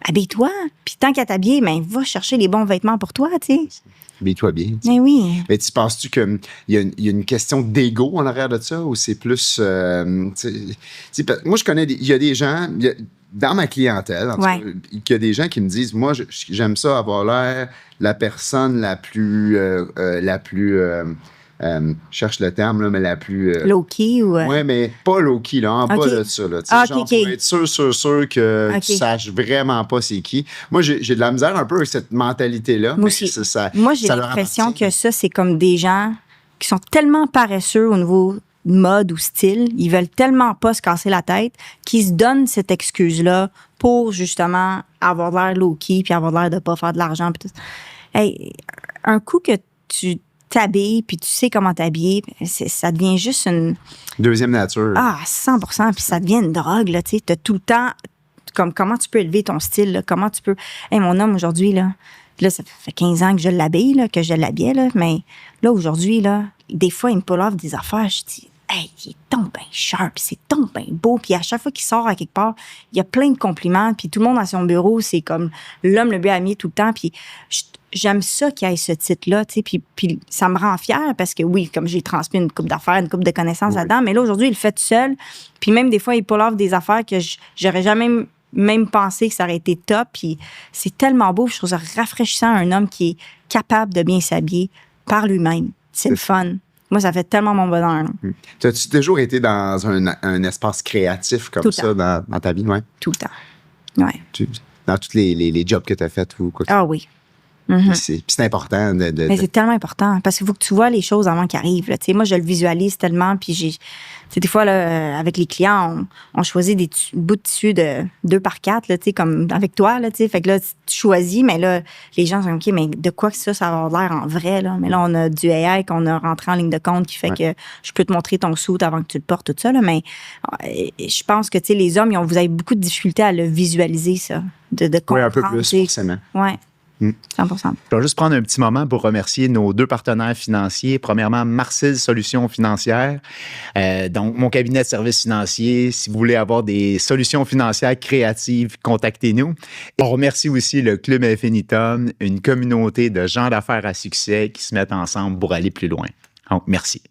habille-toi. Puis tant qu'à t'habiller, ben, va chercher les bons vêtements pour toi, tu sais. Habille-toi bien. Mais oui. Mais tu penses-tu qu'il y a une question d'ego en arrière de ça ou c'est plus... moi, je connais... Il y a des gens... dans ma clientèle, en tout cas, il y a des gens qui me disent, moi, j'aime ça avoir l'air la personne la plus... je cherche le terme, là, mais la plus... low-key ou... Oui, mais pas low-key, là, en bas de ça. Là, genre, pour être sûr que tu saches vraiment pas c'est qui. Moi, j'ai de la misère un peu avec cette mentalité-là. Moi aussi. Moi, j'ai l'impression que ça, c'est comme des gens qui sont tellement paresseux au niveau mode ou style. Ils veulent tellement pas se casser la tête qu'ils se donnent cette excuse-là pour, justement, avoir l'air low-key puis avoir l'air de pas faire de l'argent. Puis tout. Hey, un coup que tu t'habilles, puis tu sais comment t'habiller, ça devient juste une... deuxième nature. Ah, 100%, puis ça devient une drogue, là, tu sais. T'as tout le temps... Comme, comment tu peux élever ton style, là, comment tu peux... Hey, mon homme, aujourd'hui, là, ça fait 15 ans que je l'habille, là, que je l'habillais, là, mais là, aujourd'hui, là, des fois, il me pull off des affaires, je dis... Hey, il est donc bien sharp, c'est donc bien beau. Puis à chaque fois qu'il sort à quelque part, il y a plein de compliments. Puis tout le monde à son bureau, c'est comme l'homme le mieux habillé tout le temps. Puis j'aime ça qu'il y ait ce titre-là, tu sais. Puis ça me rend fière parce que oui, comme j'ai transmis une couple d'affaires, une couple de connaissances là-dedans, mais là, aujourd'hui, il le fait tout seul. Puis même des fois, il pull off des affaires que j'aurais jamais même pensé que ça aurait été top. Puis c'est tellement beau. Je trouve ça rafraîchissant, un homme qui est capable de bien s'habiller par lui-même. C'est le fun. Moi, ça fait tellement mon bonheur. As-tu toujours été dans un espace créatif comme ça dans ta vie? Ouais? Tout le temps. Ouais. Dans tous les jobs que tu as faits ou quoi? Ah oui. C'est important Mais c'est tellement important parce qu'il faut que tu vois les choses avant qu'elles arrivent. Là. Moi, je le visualise tellement. Puis des fois, là, avec les clients, on choisit des bouts de tissu de 2x4, là, comme avec toi. Là, fait que là, tu choisis, mais là, les gens sont OK, mais de quoi que ça va avoir l'air en vrai? Là? Mais là, on a du AI qu'on a rentré en ligne de compte qui fait que je peux te montrer ton suit avant que tu le portes, tout ça. Là, mais je pense que les hommes, vous avez beaucoup de difficultés à le visualiser, ça. De comprendre. Oui, un peu plus, forcément. Oui. 100%. Je vais juste prendre un petit moment pour remercier nos deux partenaires financiers. Premièrement, Marcel Solutions Financières. Donc, mon cabinet de services financiers. Si vous voulez avoir des solutions financières créatives, contactez-nous. On remercie aussi le Club Infinitum, une communauté de gens d'affaires à succès qui se mettent ensemble pour aller plus loin. Donc, merci.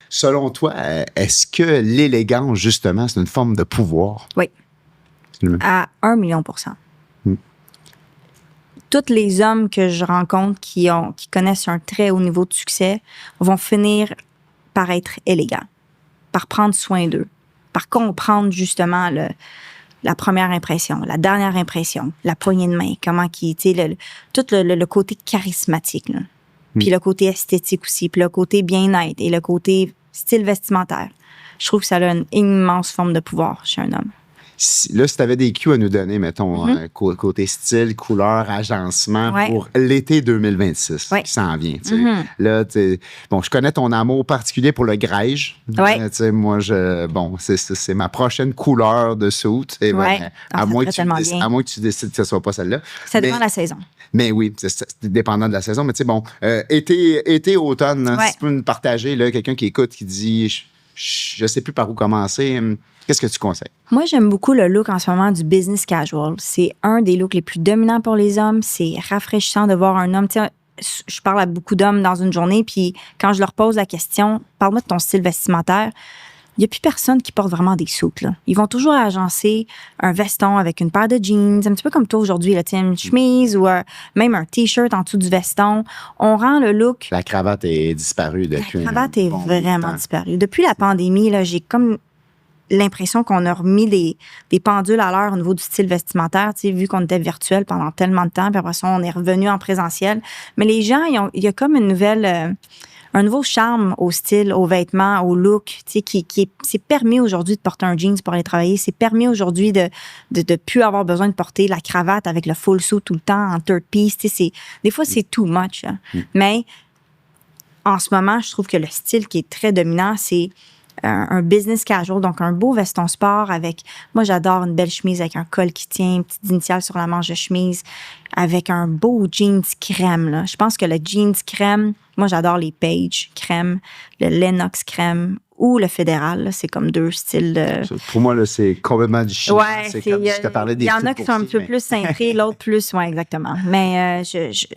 Selon toi, est-ce que l'élégance, justement, c'est une forme de pouvoir? Oui. À 1 million %. Tous les hommes que je rencontre qui connaissent un très haut niveau de succès vont finir par être élégants, par prendre soin d'eux, par comprendre justement la première impression, la dernière impression, la poignée de main, comment qui, tu sais, tout le côté charismatique, là. Puis le côté esthétique aussi, puis le côté bien-être et le côté style vestimentaire. Je trouve que ça a une immense forme de pouvoir chez un homme. Si tu avais des cues à nous donner, mettons, côté style, couleur, agencement Ouais. pour l'été 2026 Ouais. qui s'en vient. Tu sais. Là, bon, je connais ton amour particulier pour le grège. Ouais. Tu sais, moi, c'est ma prochaine couleur de suit. Et Ouais. ben, Ah, ça ferait tellement bien. à moins que tu décides que ce ne soit pas celle-là. Ça dépend Mais- de la saison. Mais oui, c'est dépendant de la saison. Mais tu sais, bon, été, automne, là, Ouais. si tu peux nous partager, là, quelqu'un qui écoute, qui dit, je sais plus par où commencer, qu'est-ce que tu conseilles? Moi, j'aime beaucoup le look en ce moment du business casual. C'est un des looks les plus dominants pour les hommes. C'est rafraîchissant de voir un homme. Tu sais, je parle à beaucoup d'hommes dans une journée, puis quand je leur pose la question, parle-moi de ton style vestimentaire, il n'y a plus personne qui porte vraiment des suits, là. Ils vont toujours agencer un veston avec une paire de jeans, un petit peu comme toi aujourd'hui, là, tu sais, une chemise ou même un T-shirt en dessous du veston. On rend le look... La cravate est disparue La depuis. cravate est bon vraiment temps. disparue. Depuis la pandémie, là, j'ai comme l'impression qu'on a remis des pendules à l'heure au niveau du style vestimentaire, tu sais, vu qu'on était virtuel pendant tellement de temps, puis après ça, on est revenu en présentiel. Mais les gens, il y a comme un nouveau charme au style, aux vêtements, au look, tu sais, c'est permis aujourd'hui de porter un jeans pour aller travailler. C'est permis aujourd'hui de plus avoir besoin de porter la cravate avec le full suit tout le temps en third piece. Tu sais, des fois, c'est too much. Hein. Mais en ce moment, je trouve que le style qui est très dominant, c'est un business casual, donc un beau veston sport avec, moi j'adore une belle chemise avec un col qui tient, une petite initiale sur la manche de chemise, avec un beau jeans crème, là. Je pense que le jeans crème, moi j'adore les Page crème, le Lennox crème ou le Fédéral, là. C'est comme deux styles de... Pour moi, là, c'est complètement du chinois. Ouais, c'est comme si je te parlais des il y en fruits a qui sont un coursiers, petit peu mais- plus cintrés, l'autre plus, ouais, exactement. Mais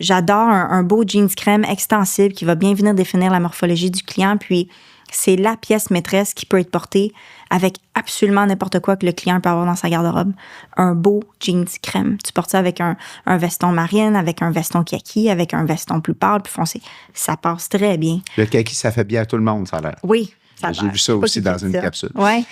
j'adore un beau jeans crème extensible qui va bien venir définir la morphologie du client. Puis c'est la pièce maîtresse qui peut être portée avec absolument n'importe quoi que le client peut avoir dans sa garde-robe. Un beau jeans crème. Tu portes ça avec un veston marine, avec un veston kaki, avec un veston plus pâle, plus foncé. Ça passe très bien. Le kaki, ça fait bien à tout le monde, ça a l'air. Oui. Ça a J'ai l'air. vu ça Je sais pas aussi qui dans fait une ça. capsule. Ouais.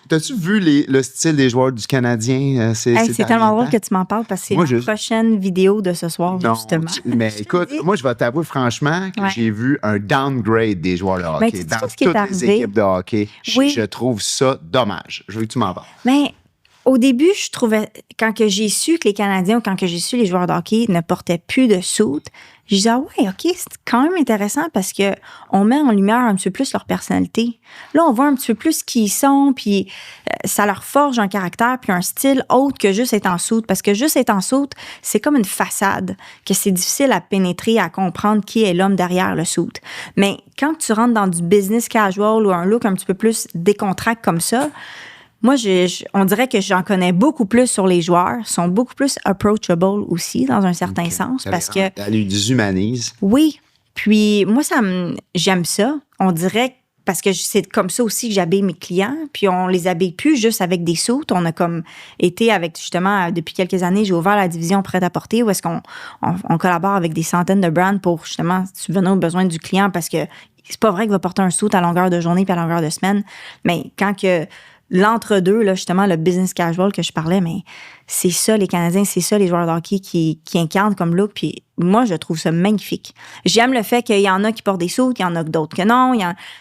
T'as-tu vu le style des joueurs du Canadien? Hey, c'est tellement drôle que tu m'en parles parce que c'est Moi, la je- prochaine vidéo de ce soir, Non, justement. mais écoute, dis. moi, je vais t'avouer franchement que Ouais. j'ai vu un downgrade des joueurs de hockey Ben, tu sais dans ce qui est toutes les arrivé? équipes de hockey. Oui. Je trouve ça dommage. Je veux que tu m'en parles. Mais au début, je trouvais, quand que j'ai su que les Canadiens ou quand que j'ai su les joueurs de hockey ne portaient plus de soute, je disais, ah ouais, OK, c'est quand même intéressant parce que on met en lumière un petit peu plus leur personnalité. Là, on voit un petit peu plus qui ils sont, puis ça leur forge un caractère puis un style autre que juste être en soute. Parce que juste être en soute, c'est comme une façade que c'est difficile à pénétrer, à comprendre qui est l'homme derrière le soute. Mais quand tu rentres dans du business casual ou un look un petit peu plus décontracté comme ça, moi, on dirait que j'en connais beaucoup plus sur les joueurs. Ils sont beaucoup plus approachable aussi, dans un certain sens, parce que... Elle les humanise. Oui. Puis, moi, j'aime ça. On dirait, parce que c'est comme ça aussi que j'habille mes clients. Puis, on les habille plus juste avec des soutes. On a comme été avec, justement, depuis quelques années, j'ai ouvert la division prêt-à-porter où est-ce qu'on collabore avec des centaines de brands pour, justement, subvenir aux besoins du client parce que c'est pas vrai qu'il va porter un suit à longueur de journée puis à longueur de semaine. Mais quand que l'entre-deux, là, justement, le business casual que je parlais, mais c'est ça, les Canadiens, c'est ça, les joueurs de hockey qui incarnent comme look. Puis moi, je trouve ça magnifique. J'aime le fait qu'il y en a qui portent des suits, il y en a d'autres que non.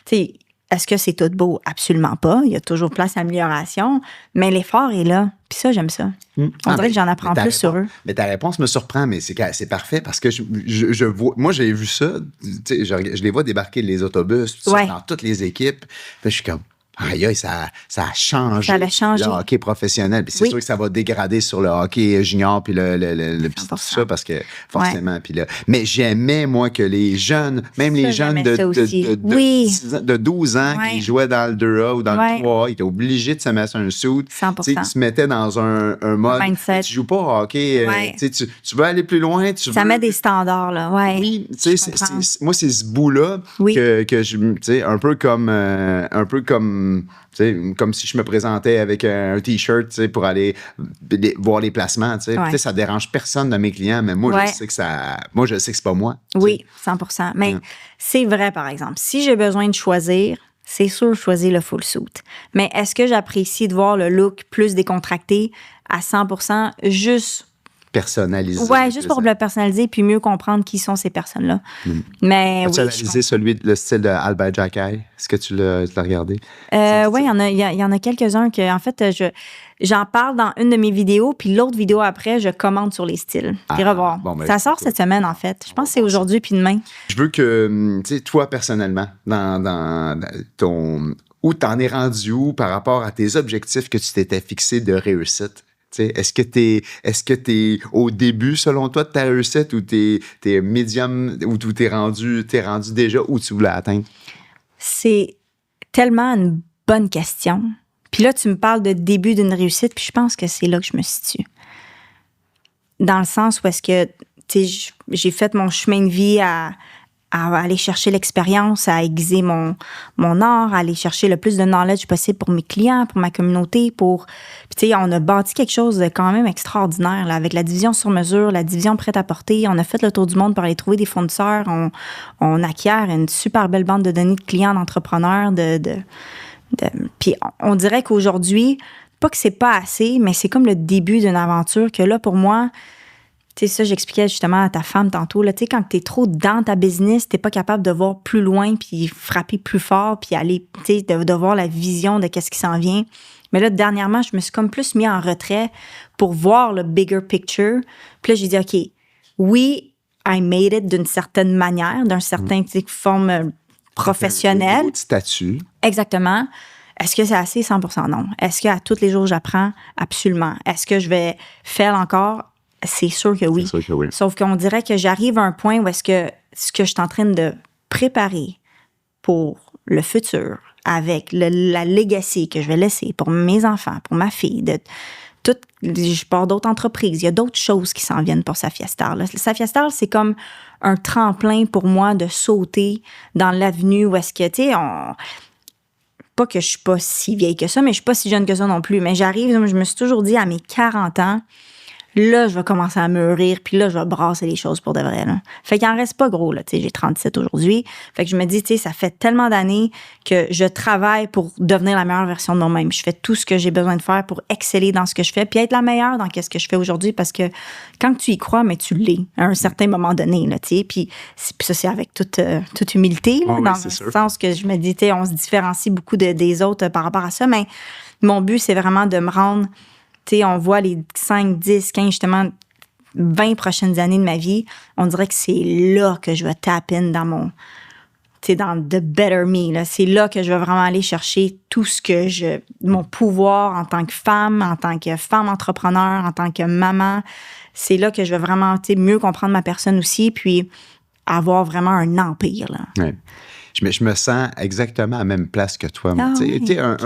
Tu sais, est-ce que c'est tout beau? Absolument pas. Il y a toujours place à amélioration. Mais l'effort est là. Puis ça, j'aime ça. On dirait que j'en apprends plus sur eux. Mais ta réponse me surprend, mais c'est parfait parce que je vois. Moi, j'ai vu ça. Tu sais, je les vois débarquer les autobus, tout ça, Ouais. dans toutes les équipes. Puis je suis comme. Aïe, ça a changé. Ça a changé. Le hockey professionnel. Puis c'est Oui. sûr que ça va dégrader sur le hockey junior puis le puis tout 100%. ça parce que forcément. Puis là, mais j'aimais, moi, que les jeunes, même les jeunes j'aimais ça aussi. Oui. 10 ans, de 12 ans Ouais. qui jouaient dans le 2A ou dans Ouais. le 3A, ils étaient obligés de se mettre un suit. 100%. Tu sais, tu te mettais dans un mode. Mindset. Tu joues pas au hockey. Ouais. Tu sais, tu veux aller plus loin. Ça met des standards, là. Ouais. Oui, tu sais, Je comprends. moi, c'est ce bout-là Oui. que je, tu sais, un peu comme, tu sais, comme si je me présentais avec un T-shirt, tu sais, pour aller voir les placements, tu sais. Ouais. Tu sais, ça dérange personne de mes clients, mais moi, Ouais. je sais que c'est pas moi. tu sais. Oui, 100%. Mais c'est vrai, par exemple. Si j'ai besoin de choisir, c'est sûr, je choisis le full suit. Mais est-ce que j'apprécie de voir le look plus décontracté à 100%, juste... Personnalisé. Ouais, juste pour le personnaliser puis mieux comprendre qui sont ces personnes-là. Mais As-tu oui, analysé le style de Albert Jacquet? Est-ce que tu l'as regardé? oui, il y en a quelques-uns que, en fait, j'en parle dans une de mes vidéos, puis l'autre vidéo après, je commente sur les styles. Puis revoir. Bon, ben, ça sort cette semaine, en fait. Je pense que c'est aujourd'hui puis demain. Je veux que, tu sais, toi, personnellement, dans ton... Où t'en es rendu où par rapport à tes objectifs que tu t'étais fixés de réussite? T'sais, est-ce que t'es au début, selon toi, de ta réussite ou t'es médium ou t'es rendu déjà où tu voulais atteindre? C'est tellement une bonne question. Puis là, tu me parles de début d'une réussite, puis je pense que c'est là que je me situe. Dans le sens où est-ce que, tu sais, j'ai fait mon chemin de vie à aller chercher l'expérience, à aiguiser mon art, à aller chercher le plus de knowledge possible pour mes clients, pour ma communauté, Puis, tu sais, on a bâti quelque chose de quand même extraordinaire, là, avec la division sur mesure, la division prête à porter. On a fait le tour du monde pour aller trouver des fournisseurs. On acquiert une super belle bande de données de clients, d'entrepreneurs, Puis, on dirait qu'aujourd'hui, pas que c'est pas assez, mais c'est comme le début d'une aventure que là, pour moi... Tu sais, ça, j'expliquais justement à ta femme tantôt. Tu sais, quand tu es trop dans ta business, tu n'es pas capable de voir plus loin, puis frapper plus fort, puis aller, tu sais, de voir la vision de qu'est-ce qui s'en vient. Mais là, dernièrement, je me suis comme plus mis en retrait pour voir le bigger picture. Puis là, j'ai dit, OK, oui, I made it d'une certaine manière, d'un certain forme professionnelle. Un niveau de statut. Exactement. Est-ce que c'est assez? 100% non. Est-ce qu'à tous les jours, j'apprends? Absolument. Est-ce que je vais faire encore? C'est sûr que oui. C'est sûr que oui. Sauf qu'on dirait que j'arrive à un point où est-ce que ce que je suis en train de préparer pour le futur, avec la legacy que je vais laisser pour mes enfants, pour ma fille, je pars d'autres entreprises. Il y a d'autres choses qui s'en viennent pour Safia Star. Safia Star, c'est comme un tremplin pour moi de sauter dans l'avenue où est-ce que, tu sais, pas que je suis pas si vieille que ça, mais je suis pas si jeune que ça non plus. Mais j'arrive, je me suis toujours dit à mes 40 ans, là, je vais commencer à mûrir, puis là, je vais brasser les choses pour de vrai. Là. Fait qu'il en reste pas gros, là. Tu sais, j'ai 37 aujourd'hui. Fait que je me dis, tu sais, ça fait tellement d'années que je travaille pour devenir la meilleure version de moi-même. Je fais tout ce que j'ai besoin de faire pour exceller dans ce que je fais, puis être la meilleure dans ce que je fais aujourd'hui, parce que quand tu y crois, mais tu l'es à un certain moment donné, là, tu sais. Puis ça, c'est avec toute humilité, là, oui, dans le sens que je me dis, tu sais, on se différencie beaucoup des autres par rapport à ça, mais mon but, c'est vraiment de me rendre... Tu sais, on voit les 5, 10, 15, justement, 20 prochaines années de ma vie. On dirait que c'est là que je vais tap in dans tu sais, dans The Better Me. Là. C'est là que je vais vraiment aller chercher tout ce que mon pouvoir en tant que femme entrepreneur, en tant que maman. C'est là que je vais vraiment, tu sais, mieux comprendre ma personne aussi, puis avoir vraiment un empire, là. Ouais. Je me sens exactement à la même place que toi. Ah, tu sais, un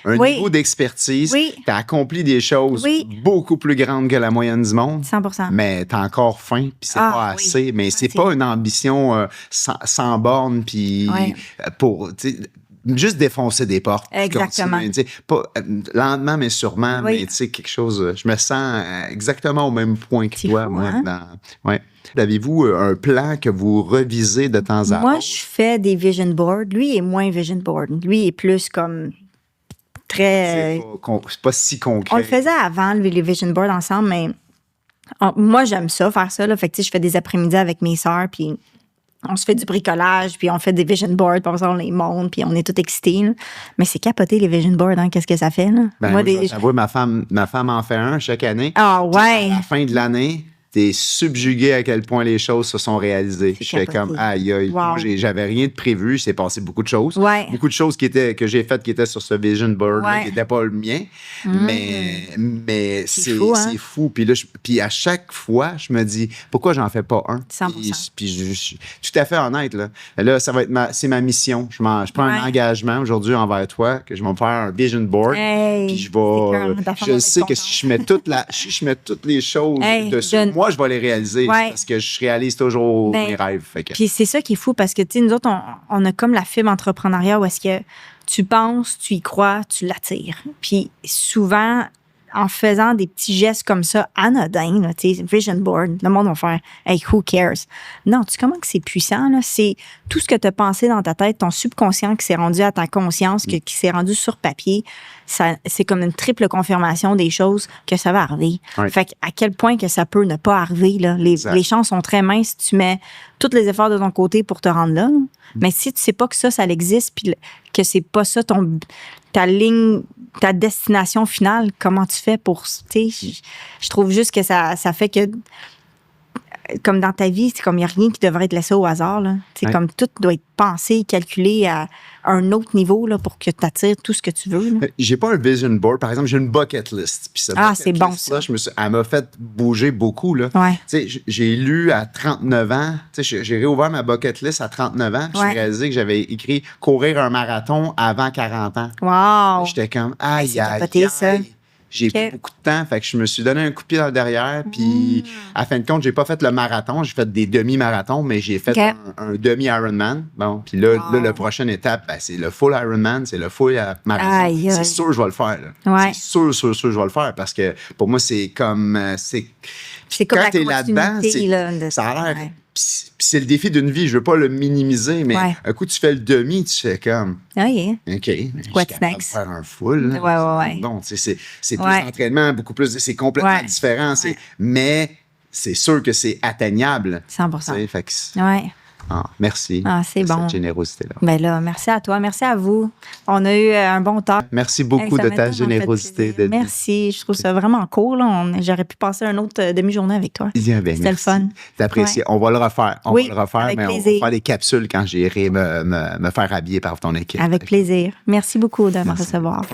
oui. niveau d'expertise, Oui. tu as accompli des choses beaucoup plus grandes que la moyenne du monde. 100%. Mais tu as encore faim, puis c'est pas assez. Mais c'est pas une ambition sans borne, puis pour... Juste défoncer des portes. Exactement. Pas, lentement, mais sûrement. Oui. Mais tu sais, quelque chose... Je me sens exactement au même point que toi. Fou, moi, hein? Avez-vous un plan que vous revisez de temps à autre? Moi, je fais des vision boards. Lui est moins vision board. Lui est plus comme très... C'est pas si concret. On le faisait avant, les vision boards ensemble, mais moi, j'aime ça, faire ça. Là. Fait que, je fais des après-midi avec mes sœurs, puis on se fait du bricolage, puis on fait des vision boards, puis on les monte, puis on est tout excités. Là. Mais c'est capoté, les vision boards, hein? Qu'est-ce que ça fait? Là? Moi, j'avoue, ma femme en fait un chaque année. Ah ouais! À la fin de l'année, t'es subjugué à quel point les choses se sont réalisées. Je fais comme, aïe, aïe. Wow. J'avais rien de prévu. Il s'est passé beaucoup de choses. Ouais. Beaucoup de choses que j'ai faites qui étaient sur ce vision board, là, qui n'étaient pas le mien. Mais c'est fou, hein? C'est fou. Puis là, puis à chaque fois, je me dis, pourquoi j'en fais pas un? 100%. Puis je suis tout à fait honnête. Là ça va être c'est ma mission. Je prends un engagement aujourd'hui envers toi que je vais me faire un vision board. Hey, puis je sais que si je mets toutes les choses dessus, moi, je vais les réaliser parce que je réalise toujours mes rêves. Puis c'est ça qui est fou parce que, tu sais, nous autres, on a comme la fibre entrepreneuriat où est-ce que tu penses, tu y crois, tu l'attires. Puis souvent, en faisant des petits gestes comme ça, anodins, là, tu sais, vision board, le monde va faire « Hey, who cares? » Non, tu sais comment que c'est puissant, là? C'est tout ce que tu as pensé dans ta tête, ton subconscient qui s'est rendu à ta conscience, qui s'est rendu sur papier. C'est comme une triple confirmation des choses que ça va arriver. Ouais. Fait à quel point que ça peut ne pas arriver, là. Les chances sont très minces si tu mets tous les efforts de ton côté pour te rendre là. Mais si tu sais pas que ça existe, puis que c'est pas ça ta ligne, ta destination finale, comment tu fais pour, tu sais, je trouve juste que ça fait que, comme dans ta vie, c'est comme il n'y a rien qui devrait être laissé au hasard, là. C'est comme tout doit être pensé, calculé à un autre niveau, là, pour que tu attires tout ce que tu veux, là. J'ai pas un vision board. Par exemple, j'ai une bucket list. Puis cette bucket c'est bon, list-là, elle m'a fait bouger beaucoup, là. Ouais. Tu sais, j'ai lu à 39 ans. Tu sais, j'ai réouvert ma bucket list à 39 ans. Puis j'ai réalisé que j'avais écrit courir un marathon avant 40 ans. Wow! J'étais comme, aïe, c'est aïe, capoté, ça. aïe. J'ai plus beaucoup de temps, fait que je me suis donné un coup de pied dans le derrière, puis à fin de compte, j'ai pas fait le marathon, j'ai fait des demi-marathons, mais j'ai fait un demi-Ironman. Bon, puis là, la prochaine étape, c'est le full Ironman, c'est le full marathon. C'est sûr que je vais le faire. Ouais. C'est sûr, je vais le faire, parce que pour moi, c'est comme... c'est comme quand la t'es là-dedans, là, ça a l'air... Puis c'est le défi d'une vie, je veux pas le minimiser, mais un coup, tu fais le demi, tu fais comme... Ah, yeah. OK. What's next? De faire un full. Ouais. Bon, c'est plus d'entraînement, beaucoup plus. C'est complètement différent. Mais c'est sûr que c'est atteignable. 100%. Fait que, merci. C'est bon. Cette générosité-là. Ben là, merci à toi. Merci à vous. On a eu un bon temps. Merci beaucoup de ta générosité. Merci. Je trouve ça vraiment cool. J'aurais pu passer une autre demi-journée avec toi. C'était le fun. T'apprécies. On va le refaire. On va le refaire, avec mais plaisir. on va faire des capsules quand j'irai me faire habiller par ton équipe. Avec plaisir. Merci beaucoup de me recevoir.